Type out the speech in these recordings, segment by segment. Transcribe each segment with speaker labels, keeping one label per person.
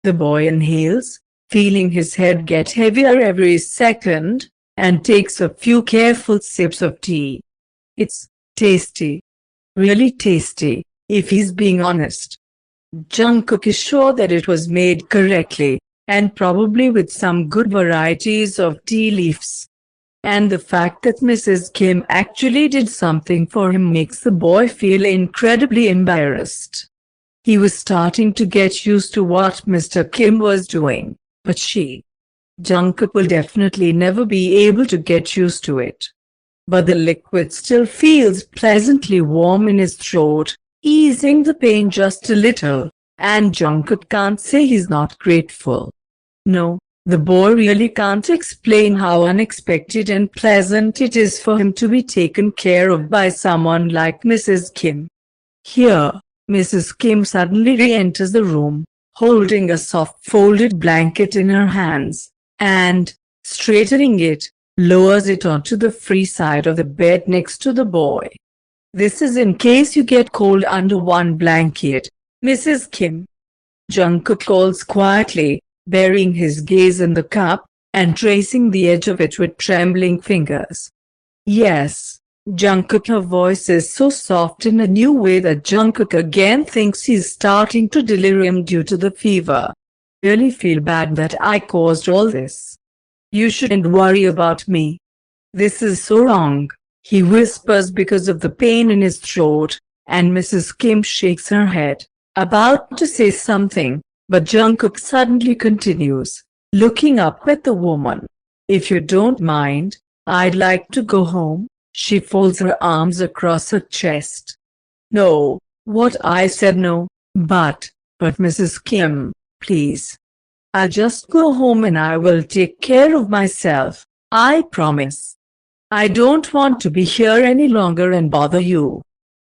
Speaker 1: The boy inhales, feeling his head get heavier every second, and takes a few careful sips of tea. It's tasty. Really tasty, if he's being honest. Jungkook is sure that it was made correctly, and probably with some good varieties of tea leaves. And the fact that Mrs. Kim actually did something for him makes the boy feel incredibly embarrassed. He was starting to get used to what Mr. Kim was doing, but Jungkook will definitely never be able to get used to it. But the liquid still feels pleasantly warm in his throat, easing the pain just a little, and Jungkook can't say he's not grateful. No, the boy really can't explain how unexpected and pleasant it is for him to be taken care of by someone like Mrs. Kim. Here, Mrs. Kim suddenly re-enters the room, holding a soft folded blanket in her hands, and, straightening it, lowers it onto the free side of the bed next to the boy. This is in case you get cold under one blanket, Mrs. Kim. Jungkook calls quietly, burying his gaze in the cup, and tracing the edge of it with trembling fingers. Yes, Jungkook. Her voice is so soft in a new way that Jungkook again thinks he's starting to delirium due to the fever. Really feel bad that I caused all this. You shouldn't worry about me. This is so wrong, he whispers because of the pain in his throat, and Mrs. Kim shakes her head, about to say something, but Jungkook suddenly continues, looking up at the woman. If you don't mind, I'd like to go home. She folds her arms across her chest. No, what I said no, but Mrs. Kim, please. I'll just go home and I will take care of myself, I promise. I don't want to be here any longer and bother you.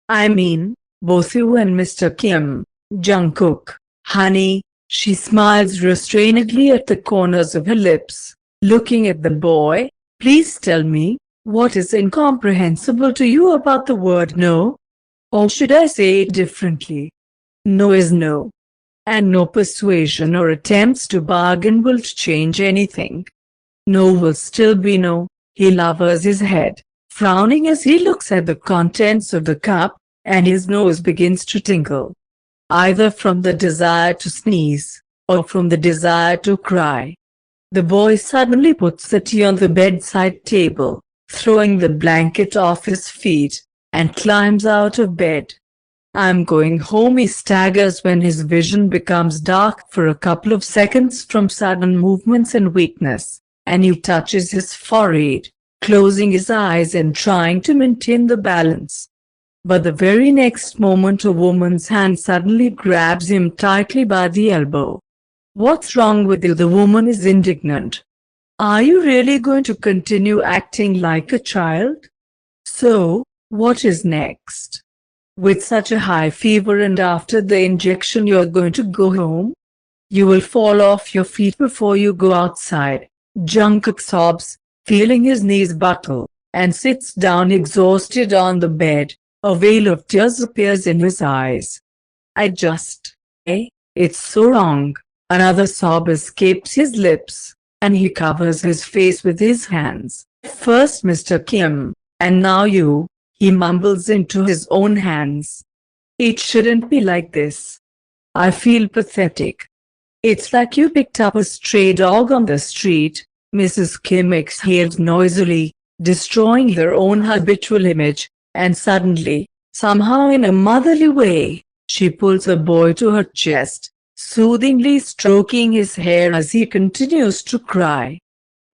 Speaker 1: I mean, both you and Mr. Kim. Jungkook, honey, she smiles restrainedly at the corners of her lips, looking at the boy. Please tell me, what is incomprehensible to you about the word no? Or should I say it differently? No is no. And no persuasion or attempts to bargain will change anything. No will still be no. He lowers his head, frowning as he looks at the contents of the cup, and his nose begins to tingle. Either from the desire to sneeze, or from the desire to cry. The boy suddenly puts the tea on the bedside table, throwing the blanket off his feet, and climbs out of bed. I'm going home, he staggers when his vision becomes dark for a couple of seconds from sudden movements and weakness, and he touches his forehead, closing his eyes and trying to maintain the balance. But the very next moment a woman's hand suddenly grabs him tightly by the elbow. What's wrong with you? The woman is indignant. Are you really going to continue acting like a child? So, what is next? With such a high fever and after the injection you're going to go home? You will fall off your feet before you go outside. Jungkook sobs, feeling his knees buckle, and sits down exhausted on the bed. A veil of tears appears in his eyes. It's so wrong. Another sob escapes his lips, and he covers his face with his hands. First Mr. Kim, and now you, he mumbles into his own hands. It shouldn't be like this. I feel pathetic. It's like you picked up a stray dog on the street. Mrs. Kim exhaled noisily, destroying her own habitual image. And suddenly, somehow in a motherly way, she pulls the boy to her chest, soothingly stroking his hair as he continues to cry.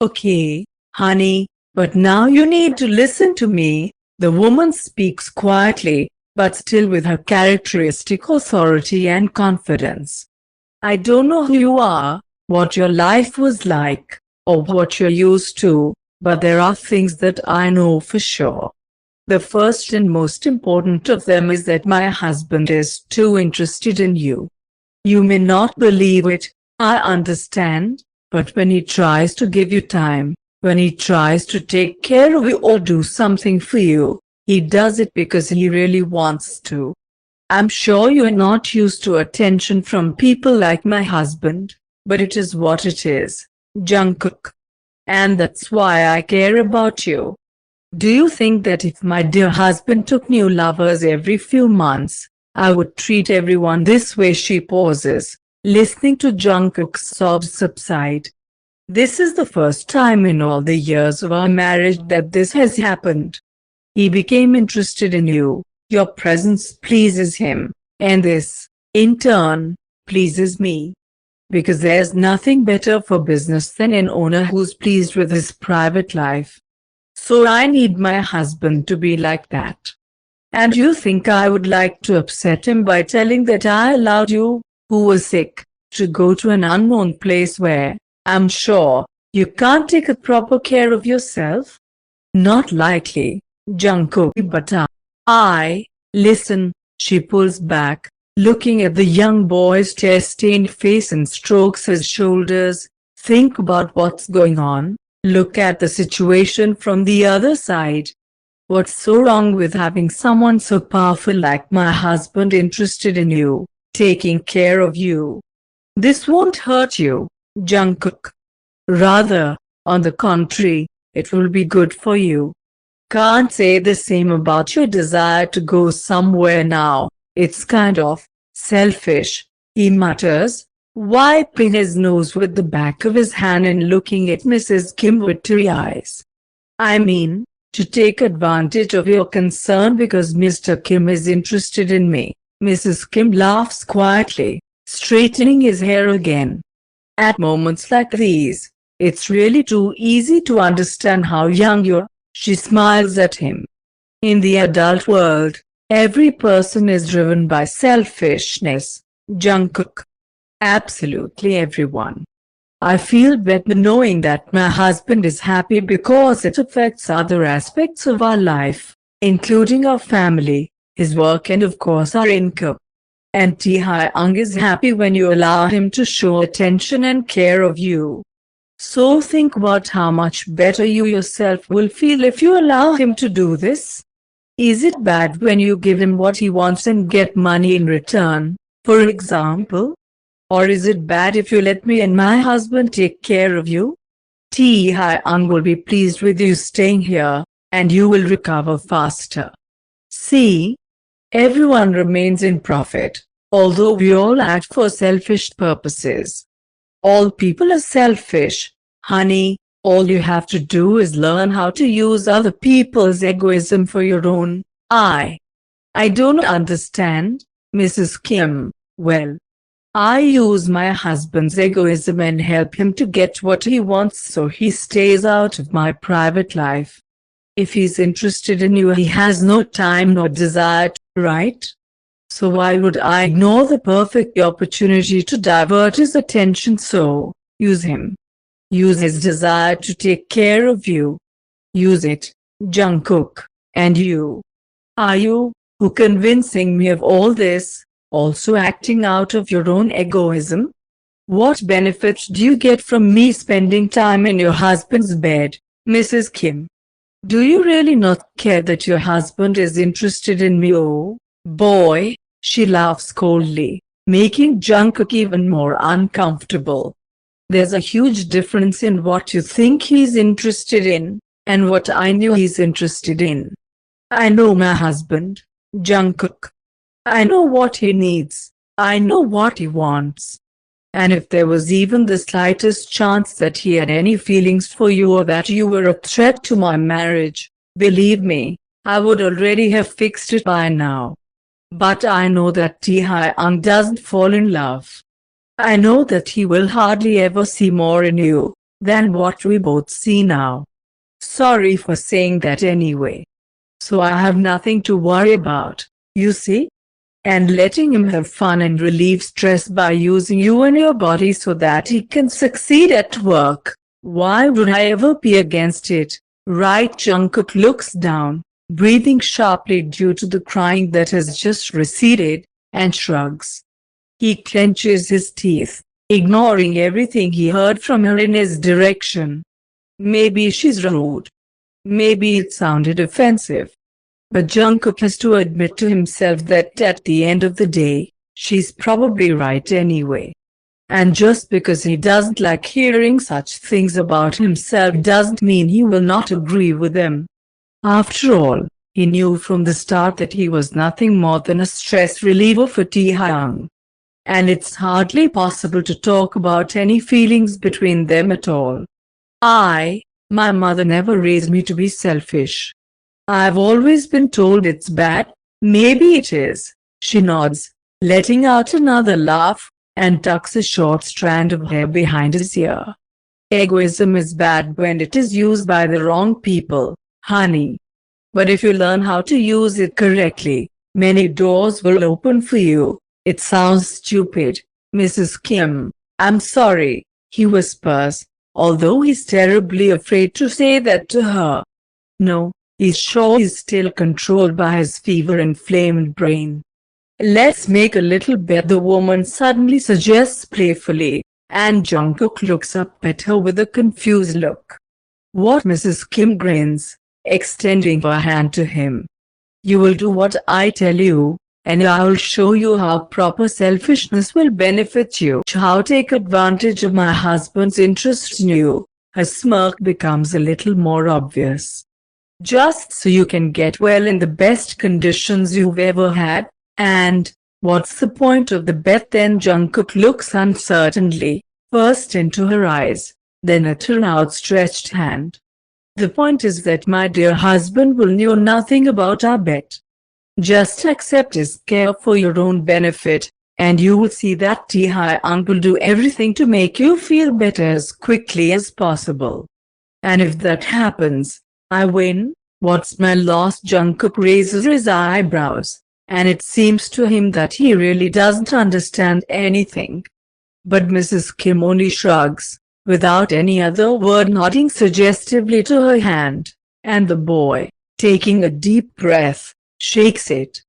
Speaker 1: Okay, honey, but now you need to listen to me. The woman speaks quietly, but still with her characteristic authority and confidence. I don't know who you are, what your life was like, or what you're used to, but there are things that I know for sure. The first and most important of them is that my husband is too interested in you. You may not believe it, I understand, but when he tries to give you time, when he tries to take care of you or do something for you, he does it because he really wants to. I'm sure you're not used to attention from people like my husband, but it is what it is, Jungkook. And that's why I care about you. Do you think that if my dear husband took new lovers every few months, I would treat everyone this way? She pauses, listening to Jungkook's sobs subside. This is the first time in all the years of our marriage that this has happened. He became interested in you, your presence pleases him, and this, in turn, pleases me. Because there's nothing better for business than an owner who's pleased with his private life. So I need my husband to be like that. And you think I would like to upset him by telling that I allowed you, who was sick, to go to an unknown place where, I'm sure, you can't take a proper care of yourself? Not likely, Jungkook. But listen, she pulls back, looking at the young boy's tear-stained face and strokes his shoulders. Think about what's going on. Look at the situation from the other side. What's so wrong with having someone so powerful like my husband interested in you, taking care of you? This won't hurt you, Jungkook. Rather, on the contrary, it will be good for you. Can't say the same about your desire to go somewhere now. It's kind of selfish, he mutters, wiping his nose with the back of his hand and looking at Mrs. Kim with teary eyes. I mean, to take advantage of your concern because Mr. Kim is interested in me. Mrs. Kim laughs quietly, straightening his hair again. At moments like these, it's really too easy to understand how young you're. She smiles at him. In the adult world, every person is driven by selfishness, Jungkook. Absolutely everyone. I feel better knowing that my husband is happy because it affects other aspects of our life, including our family, his work and of course our income. And Taehyung is happy when you allow him to show attention and care of you. So think about how much better you yourself will feel if you allow him to do this. Is it bad when you give him what he wants and get money in return, for example? Or is it bad if you let me and my husband take care of you? Taehyung will be pleased with you staying here, and you will recover faster. See? Everyone remains in profit, although we all act for selfish purposes. All people are selfish, honey. All you have to do is learn how to use other people's egoism for your own. I don't understand, Mrs. Kim. Well, I use my husband's egoism and help him to get what he wants so he stays out of my private life. If he's interested in you, he has no time nor desire to, right? So why would I ignore the perfect opportunity to divert his attention? So, use him. Use his desire to take care of you. Use it, Jungkook. And you? Are you, who convincing me of all this, also acting out of your own egoism? What benefits do you get from me spending time in your husband's bed, Mrs. Kim? Do you really not care that your husband is interested in me? Oh, boy, she laughs coldly, making Jungkook even more uncomfortable. There's a huge difference in what you think he's interested in, and what I knew he's interested in. I know my husband, Jungkook. I know what he needs. I know what he wants. And if there was even the slightest chance that he had any feelings for you or that you were a threat to my marriage, believe me, I would already have fixed it by now. But I know that Taehyung doesn't fall in love. I know that he will hardly ever see more in you than what we both see now. Sorry for saying that anyway. So I have nothing to worry about, you see? And letting him have fun and relieve stress by using you and your body so that he can succeed at work. Why would I ever be against it, right? Jungkook looks down, breathing sharply due to the crying that has just receded, and shrugs. He clenches his teeth, ignoring everything he heard from her in his direction. Maybe she's rude. Maybe it sounded offensive. But Jungkook has to admit to himself that at the end of the day, she's probably right anyway. And just because he doesn't like hearing such things about himself doesn't mean he will not agree with them. After all, he knew from the start that he was nothing more than a stress reliever for Taehyung. And it's hardly possible to talk about any feelings between them at all. My mother never raised me to be selfish. I've always been told it's bad. Maybe it is. She nods, letting out another laugh, and tucks a short strand of hair behind his ear. Egoism is bad when it is used by the wrong people, honey. But if you learn how to use it correctly, many doors will open for you. It sounds stupid, Mrs. Kim. I'm sorry, he whispers, although he's terribly afraid to say that to her. No, he's sure he's still controlled by his fever-inflamed brain. Let's make a little bet, the woman suddenly suggests playfully, and Jungkook looks up at her with a confused look. What? Mrs. Kim grins, extending her hand to him. You will do what I tell you, and I'll show you how proper selfishness will benefit you. How take advantage of my husband's interest in you. Her smirk becomes a little more obvious. Just so you can get well in the best conditions you've ever had. And what's the point of the bet then? Jungkook looks uncertainly, first into her eyes, then at her outstretched hand. The point is that my dear husband will know nothing about our bet. Just accept his care for your own benefit, and you will see that Taehyung will do everything to make you feel better as quickly as possible. And if that happens, I win. What's my loss? Jungkook raises his eyebrows, and it seems to him that he really doesn't understand anything. But Mrs. Kim only shrugs, without any other word, nodding suggestively to her hand, and the boy, taking a deep breath, shakes it.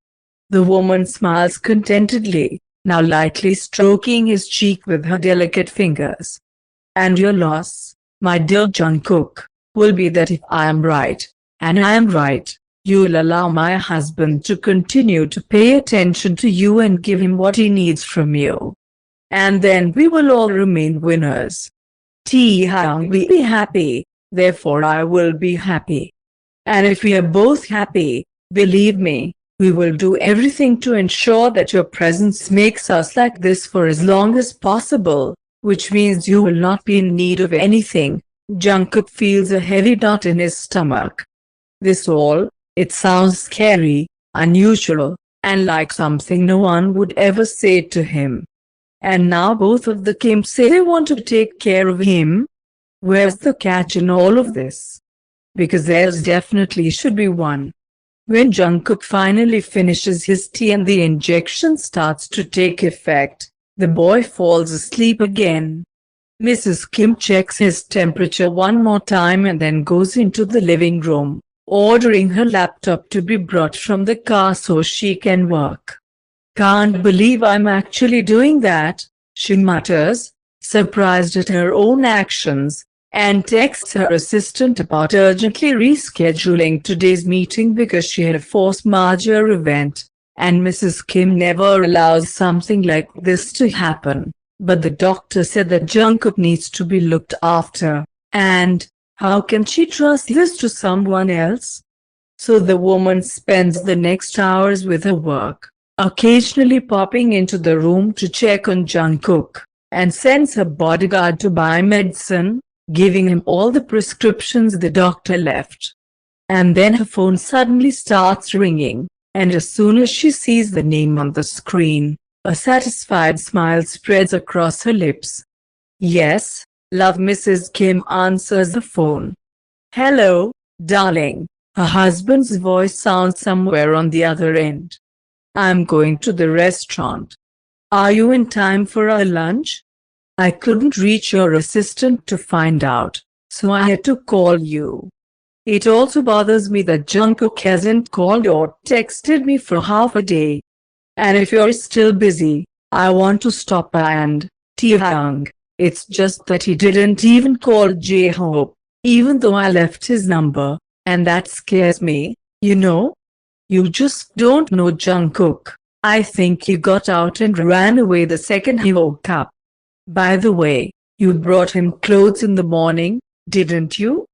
Speaker 1: The woman smiles contentedly, now lightly stroking his cheek with her delicate fingers. And your loss, my dear Jungkook, will be that if I am right, and I am right, you'll allow my husband to continue to pay attention to you and give him what he needs from you. And then we will all remain winners. Taehyung will be happy, therefore I will be happy. And if we are both happy, believe me, we will do everything to ensure that your presence makes us like this for as long as possible, which means you will not be in need of anything. Jungkook feels a heavy knot in his stomach. This all, it sounds scary, unusual, and like something no one would ever say to him. And now both of the Kims say they want to take care of him? Where's the catch in all of this? Because there's definitely should be one. When Jungkook finally finishes his tea and the injection starts to take effect, the boy falls asleep again. Mrs. Kim checks his temperature one more time and then goes into the living room, ordering her laptop to be brought from the car so she can work. Can't believe I'm actually doing that, she mutters, surprised at her own actions, and texts her assistant about urgently rescheduling today's meeting because she had a force majeure event, and Mrs. Kim never allows something like this to happen. But the doctor said that Jungkook needs to be looked after, and how can she trust this to someone else? So the woman spends the next hours with her work, occasionally popping into the room to check on Jungkook, and sends her bodyguard to buy medicine, giving him all the prescriptions the doctor left. And then her phone suddenly starts ringing, and as soon as she sees the name on the screen, a satisfied smile spreads across her lips. Yes, love. Mrs. Kim answers the phone. Hello, darling. Her husband's voice sounds somewhere on the other end. I'm going to the restaurant. Are you in time for our lunch? I couldn't reach your assistant to find out, so I had to call you. It also bothers me that Jungkook hasn't called or texted me for half a day. And if you're still busy, I want to stop by and, Taehyung, it's just that he didn't even call J-Hope, even though I left his number, and that scares me, you know? You just don't know Jungkook. I think he got out and ran away the second he woke up. By the way, you brought him clothes in the morning, didn't you?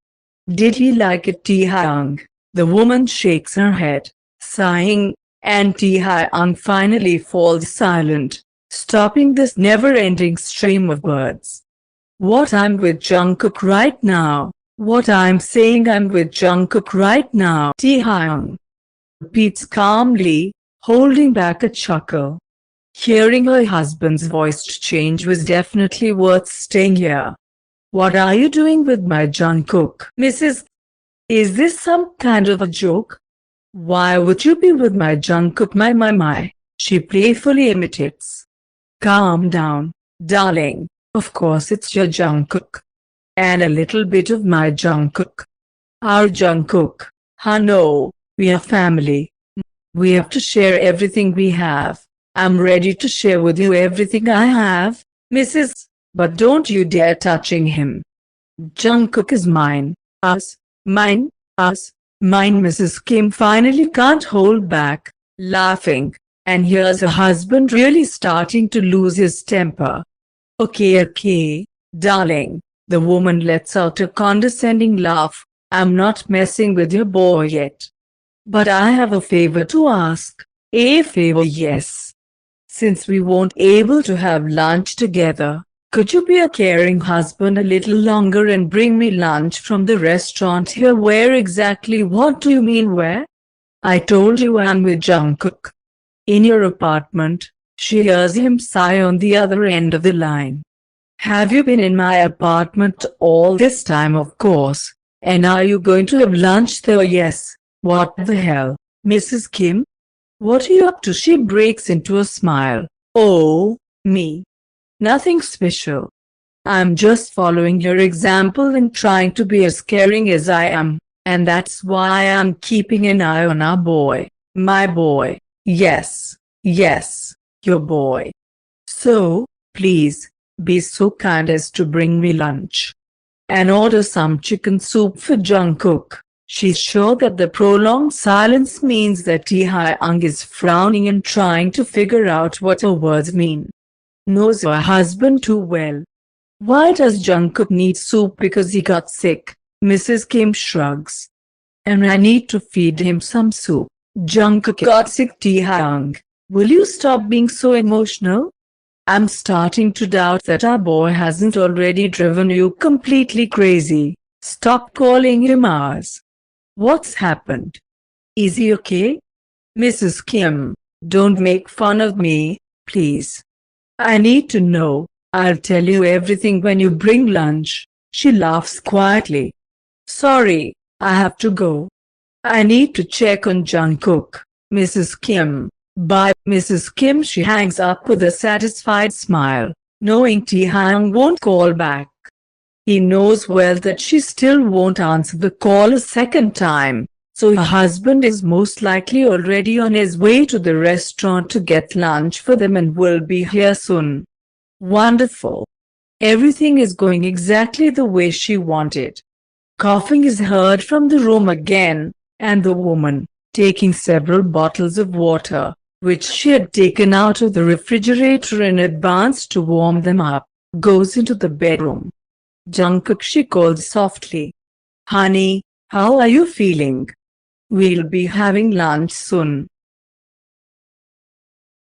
Speaker 1: Did he like it, Tae-hyung? The woman shakes her head, sighing, and Tae-hyung finally falls silent, stopping this never-ending stream of words. What, I'm with Jungkook right now? What, I'm saying I'm with Jungkook right now, Tae-hyung repeats calmly, holding back a chuckle. Hearing her husband's voice change was definitely worth staying here. What are you doing with my Jungkook, Mrs.? Is this some kind of a joke? Why would you be with my Jungkook, my? She playfully imitates. Calm down, darling. Of course it's your Jungkook. And a little bit of my Jungkook. Our Jungkook. No, we are family. We have to share everything we have. I'm ready to share with you everything I have, Mrs. But don't you dare touching him. Jungkook is mine. Us. Mine. Us. Mine. Mrs. Kim finally can't hold back, laughing. And here's her husband really starting to lose his temper. Okay, darling. The woman lets out a condescending laugh. I'm not messing with your boy yet. But I have a favor to ask. A favor, yes. Since we won't able to have lunch together, could you be a caring husband a little longer and bring me lunch from the restaurant here? Where exactly? What do you mean where? I told you I'm with Jungkook. In your apartment. She hears him sigh on the other end of the line. Have you been in my apartment all this time? Of course. And are you going to have lunch there? Yes. What the hell, Mrs. Kim? What are you up to? She breaks into a smile. Oh, me. Nothing special. I'm just following your example and trying to be as caring as I am, and that's why I'm keeping an eye on our boy. My boy. Yes, your boy. So, please, be so kind as to bring me lunch. And order some chicken soup for Jungkook. She's sure that the prolonged silence means that Tae-hyung is frowning and trying to figure out what her words mean. Knows her husband too well. Why does Jungkook need soup? Because he got sick, Mrs. Kim shrugs. And I need to feed him some soup. Jungkook got sick, Tae-hyung. Will you stop being so emotional? I'm starting to doubt that our boy hasn't already driven you completely crazy. Stop calling him ours. What's happened? Is he okay? Mrs. Kim, don't make fun of me, please. I need to know. I'll tell you everything when you bring lunch. She laughs quietly. Sorry, I have to go. I need to check on Jungkook, Mrs. Kim. Bye, Mrs. Kim. She hangs up with a satisfied smile, knowing Tae-hyung won't call back. He knows well that she still won't answer the call a second time, so her husband is most likely already on his way to the restaurant to get lunch for them and will be here soon. Wonderful. Everything is going exactly the way she wanted. Coughing is heard from the room again, and the woman, taking several bottles of water, which she had taken out of the refrigerator in advance to warm them up, goes into the bedroom. Jungkook, she calls softly. Honey, how are you feeling? We'll be having lunch soon.